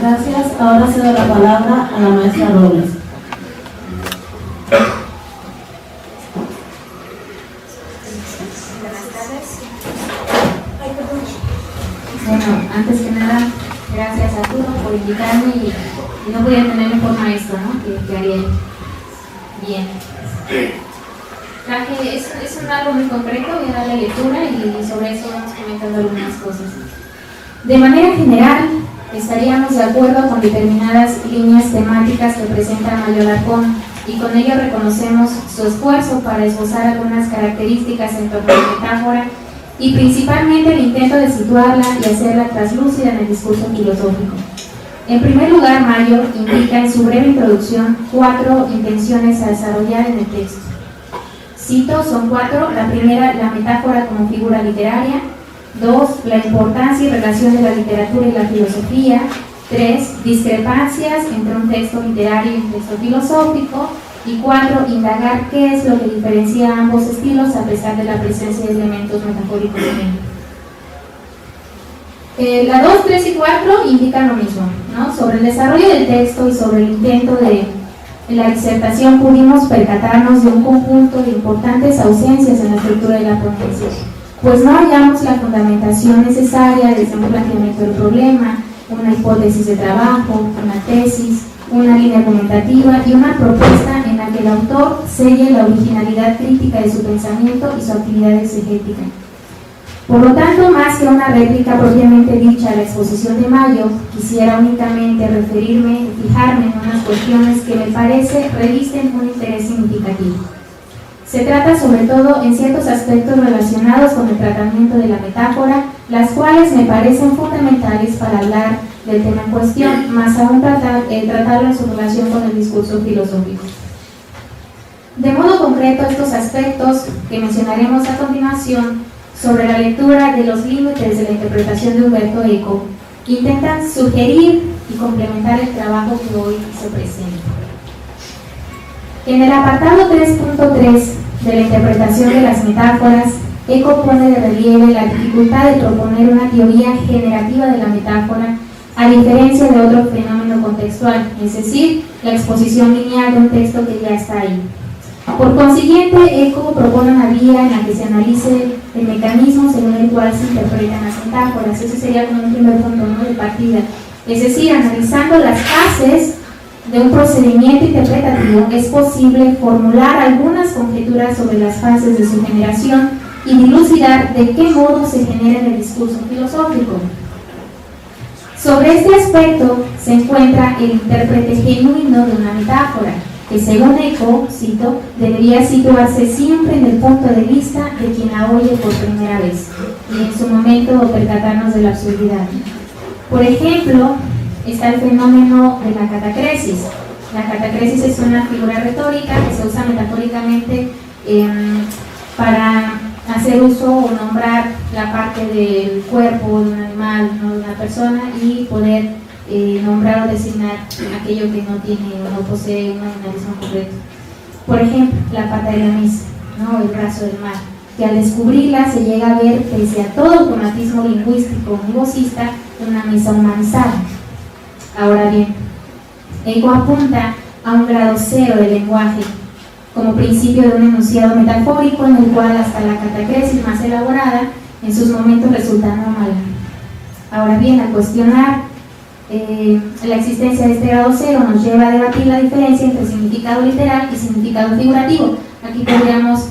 Gracias. Ahora cedo la palabra a la maestra Robles. Buenas tardes. Bueno, antes que nada, gracias a Arturo por invitarme y no podía tener mejor maestro, ¿no? Que Ariel. Bien. Traje, es un algo muy concreto, voy a darle lectura y sobre eso vamos comentando algunas cosas. De manera general, estaríamos de acuerdo con determinadas líneas temáticas que presenta Mayo Alarcón y con ello reconocemos su esfuerzo para esbozar algunas características en torno a la metáfora y principalmente el intento de situarla y hacerla traslúcida en el discurso filosófico. En primer lugar, Mayo indica en su breve introducción 4 intenciones a desarrollar en el texto. Cito, son 4. La primera, la metáfora como figura literaria. 2. La importancia y relación de la literatura y la filosofía. 3. Discrepancias entre un texto literario y un texto filosófico. Y 4. Indagar qué es lo que diferencia a ambos estilos a pesar de la presencia de elementos metafóricos en él. La 2, 3 y 4 indican lo mismo, ¿no? Sobre el desarrollo del texto y sobre el intento de la disertación pudimos percatarnos de un conjunto de importantes ausencias en la estructura de la ponencia, pues no hallamos la fundamentación necesaria desde un planteamiento del problema, una hipótesis de trabajo, una tesis, una línea argumentativa y una propuesta en la que el autor selle la originalidad crítica de su pensamiento y su actividad exegética. Por lo tanto, más que una réplica propiamente dicha a la exposición de Mayo, quisiera únicamente fijarme en unas cuestiones que me parece revisten un interés significativo. Se trata sobre todo en ciertos aspectos relacionados con el tratamiento de la metáfora, las cuales me parecen fundamentales para hablar del tema en cuestión, más aún tratarlo en su relación con el discurso filosófico. De modo concreto, estos aspectos que mencionaremos a continuación sobre la lectura de los límites de la interpretación de Umberto Eco intentan sugerir y complementar el trabajo que hoy se presenta. En el apartado 3.3 de la interpretación de las metáforas, Eco pone de relieve la dificultad de proponer una teoría generativa de la metáfora, a diferencia de otro fenómeno contextual, es decir, la exposición lineal de un texto que ya está ahí. Por consiguiente, Eco propone una vía en la que se analice el mecanismo según el cual se interpretan las metáforas. Ese sería como un primer punto, ¿no?, de partida. Es decir, analizando las fases de un procedimiento interpretativo, es posible formular algunas conjeturas sobre las fases de su generación y dilucidar de qué modo se genera en el discurso filosófico. Sobre este aspecto se encuentra el intérprete genuino de una metáfora, que según Eco, cito, debería situarse siempre en el punto de vista de quien la oye por primera vez y en su momento percatarnos de la absurdidad. Por ejemplo, está el fenómeno de la catacresis. La catacresis es una figura retórica que se usa metafóricamente para hacer uso o nombrar la parte del cuerpo de un animal, no de una persona, y poder nombrar o designar aquello que no tiene o no posee un animalismo concreto. Por ejemplo, la pata de la mesa, ¿no?, el brazo del mar, que al descubrirla se llega a ver, pese a todo automatismo lingüístico y vocista, una mesa humanizada. Ahora bien, Eco apunta a un grado cero del lenguaje, como principio de un enunciado metafórico en el cual hasta la catacresis más elaborada en sus momentos resulta anómala. Ahora bien, al cuestionar la existencia de este grado cero nos lleva a debatir la diferencia entre significado literal y significado figurativo. Aquí podríamos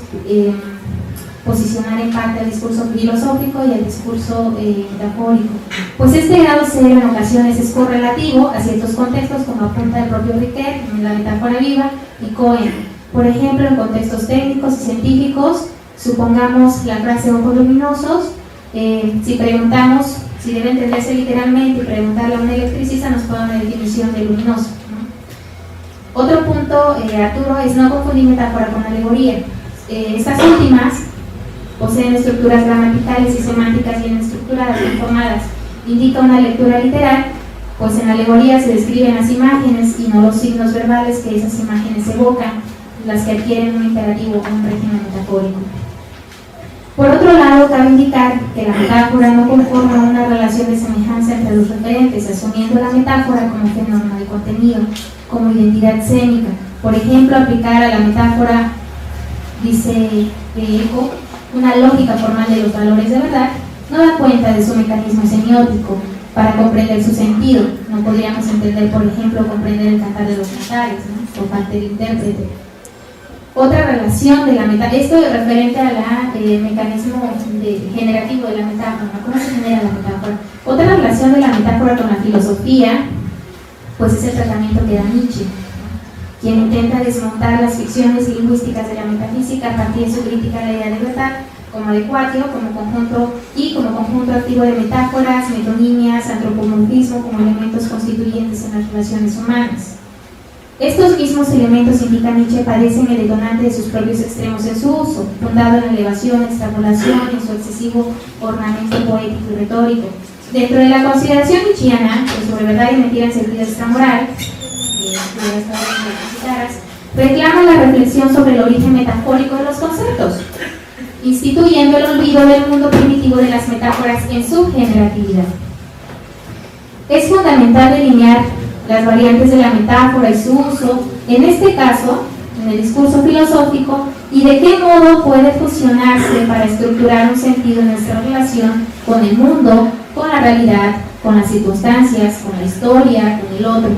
posicionar en parte el discurso filosófico y el discurso metafórico. Pues este grado cero en ocasiones es correlativo a ciertos contextos, como apunta el propio Riquet en la metáfora viva y Cohen. Por ejemplo, en contextos técnicos y científicos, supongamos la frase ojos luminosos, si preguntamos si debe entenderse literalmente y preguntarle a un electricista, nos pone una definición de luminoso, ¿no? Otro punto, Arturo, es no confundir metáfora con alegoría. Estas últimas poseen estructuras gramaticales y semánticas bien estructuradas, bien formadas. Indica una lectura literal, pues en alegoría se describen las imágenes y no los signos verbales que esas imágenes evocan, las que adquieren un imperativo o un régimen metafórico. Por otro lado, cabe indicar que la metáfora no conforma una relación de semejanza entre los referentes, asumiendo la metáfora como fenómeno de contenido, como identidad escénica. Por ejemplo, aplicar a la metáfora, dice Eco, una lógica formal de los valores de verdad, no da cuenta de su mecanismo semiótico para comprender su sentido. No podríamos entender, por ejemplo, comprender el cantar de los cantares, ¿no?, por parte del intérprete. Otra relación de la metáfora, esto es referente a la mecanismo generativo de la metáfora, ¿cómo se genera la metáfora? Otra relación de la metáfora con la filosofía, pues es el tratamiento que da Nietzsche, ¿no?, quien intenta desmontar las ficciones lingüísticas de la metafísica a partir de su crítica a la idea de verdad como adecuatio, como conjunto activo de metáforas, metonimias, antropomorfismo como elementos constituyentes en las relaciones humanas. Estos mismos elementos, indica Nietzsche, padecen el detonante de sus propios extremos en su uso, fundado en la elevación, extrapolación, en su excesivo ornamento poético y retórico. Dentro de la consideración nietzscheana, pues sobre verdad y mentira en sentido extramoral, reclama la reflexión sobre el origen metafórico de los conceptos, instituyendo el olvido del mundo primitivo de las metáforas en su generatividad. Es fundamental delinear las variantes de la metáfora y su uso, en este caso, en el discurso filosófico, y de qué modo puede fusionarse para estructurar un sentido en nuestra relación con el mundo, con la realidad, con las circunstancias, con la historia, con el otro.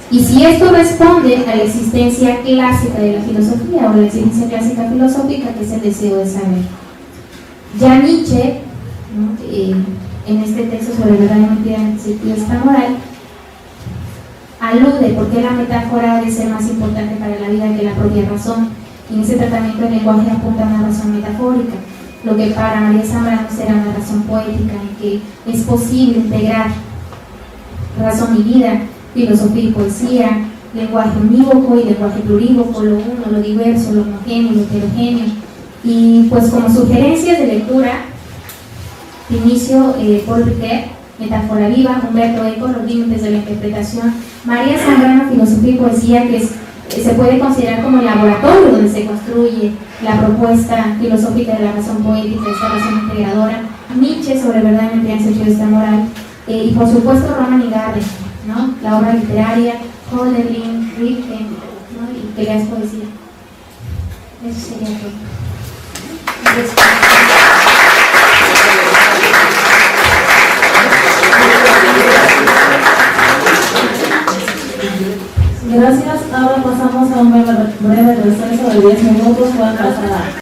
Y si esto responde a la existencia clásica de la filosofía o la existencia clásica filosófica, que es el deseo de saber. Ya Nietzsche, ¿no?, en este texto sobre verdad y mentira en sentido extramoral, alude por qué la metáfora ha de ser más importante para la vida que la propia razón, y en ese tratamiento el lenguaje apunta a una razón metafórica, lo que para María Zambrano será una razón poética, en que es posible integrar razón y vida, filosofía y poesía, lenguaje unívoco y lenguaje plurívoco, lo uno, lo diverso, lo homogéneo, lo heterogéneo. Y pues como sugerencias de lectura, de inicio, Paul Ricoeur, Metáfora viva, Humberto Eco, Los límites de la interpretación, María Zambrano, Filosofía y poesía, que se puede considerar como el laboratorio donde se construye la propuesta filosófica de la razón poética, esta razón integradora, Nietzsche sobre verdad y mentira en sentido extramoral, y por supuesto Roman y Garden, ¿no?, la obra literaria, Hölderlin, Rifkin, ¿no?, y que leas poesía. Eso sería todo. Gracias. Ahora pasamos a un breve receso de 10 minutos para pasar.